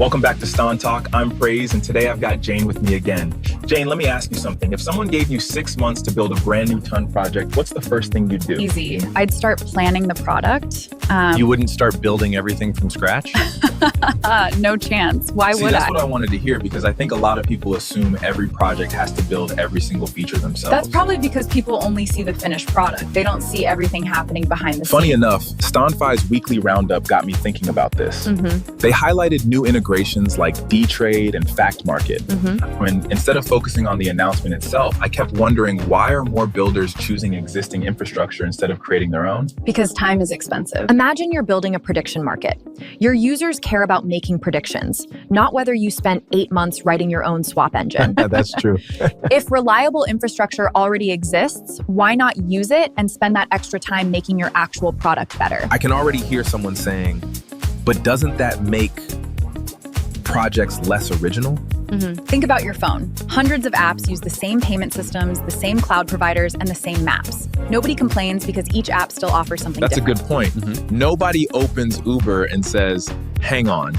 Welcome back to Ston Talk. I'm Praiz, and today I've got Jane with me again. Jane, let me ask you something. If someone gave you 6 months to build a brand new ton project, what's the first thing you'd do? Easy. I'd start planning the product. You wouldn't start building everything from scratch? No chance. Why would I? That's what I wanted to hear, because I think a lot of people assume every project has to build every single feature themselves. That's probably because people only see the finished product. They don't see everything happening behind the scenes. Funny enough, STON.fi's Weekly Roundup got me thinking about this. They highlighted new integrations like DTrade and Fact Market. When instead of focusing on the announcement itself, I kept wondering, why are more builders choosing existing infrastructure instead of creating their own? Because time is expensive. Imagine you're building a prediction market. Your users care about making predictions, not whether you spent 8 months writing your own swap engine. That's true. If reliable infrastructure already exists, why not use it and spend that extra time making your actual product better? I can already hear someone saying, but doesn't that make projects less original? Think about your phone. Hundreds of apps use the same payment systems, the same cloud providers, and the same maps. Nobody complains because each app still offers something That's different. a good point. Nobody opens Uber and says, hang on,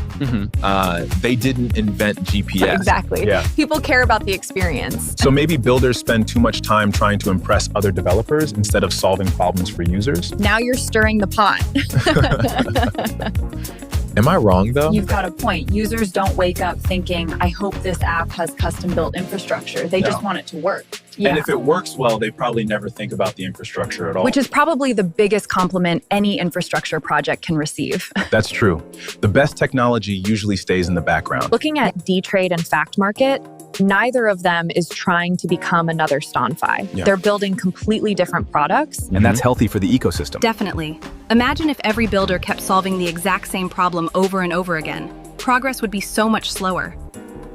they didn't invent GPS. Exactly. Yeah. People care about the experience. So maybe builders spend too much time trying to impress other developers instead of solving problems for users. Now you're stirring the pot. Am I wrong, though? You've got a point. Users don't wake up thinking, I hope this app has custom-built infrastructure. They just want it to work. And if it works well, they probably never think about the infrastructure at all. Which is probably the biggest compliment any infrastructure project can receive. That's true. The best technology usually stays in the background. Looking at DTrade and Fact Market, neither of them is trying to become another STON.fi. Yeah. They're building completely different products. And that's healthy for the ecosystem. Definitely. Imagine if every builder kept solving the exact same problem over and over again. Progress would be so much slower.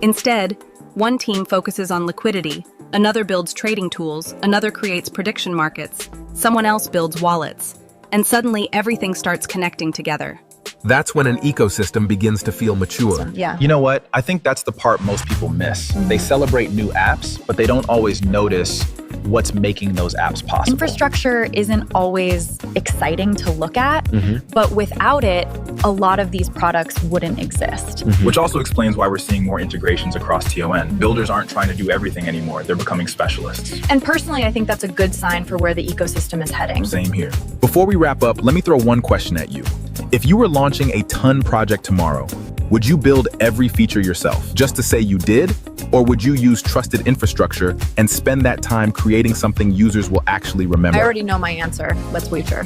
Instead, one team focuses on liquidity, another builds trading tools, another creates prediction markets, someone else builds wallets, and suddenly everything starts connecting together. That's when an ecosystem begins to feel mature. Yeah. You know what? I think that's the part most people miss. They celebrate new apps, but they don't always notice what's making those apps possible. Infrastructure isn't always exciting to look at, but without it, a lot of these products wouldn't exist. Which also explains why we're seeing more integrations across TON. Builders aren't trying to do everything anymore. They're becoming specialists. And personally, I think that's a good sign for where the ecosystem is heading. Same here. Before we wrap up, let me throw one question at you. If you were launching a ton project tomorrow, would you build every feature yourself just to say you did? Or would you use trusted infrastructure and spend that time creating something users will actually remember? I already know my answer. Let's wager.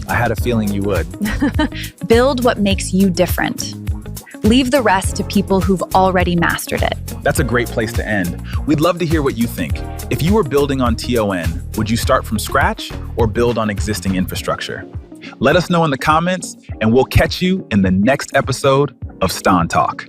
I had a feeling you would. Build what makes you different. Leave the rest to people who've already mastered it. That's a great place to end. We'd love to hear what you think. If you were building on TON, would you start from scratch or build on existing infrastructure? Let us know in the comments, and we'll catch you in the next episode of Ston Talk.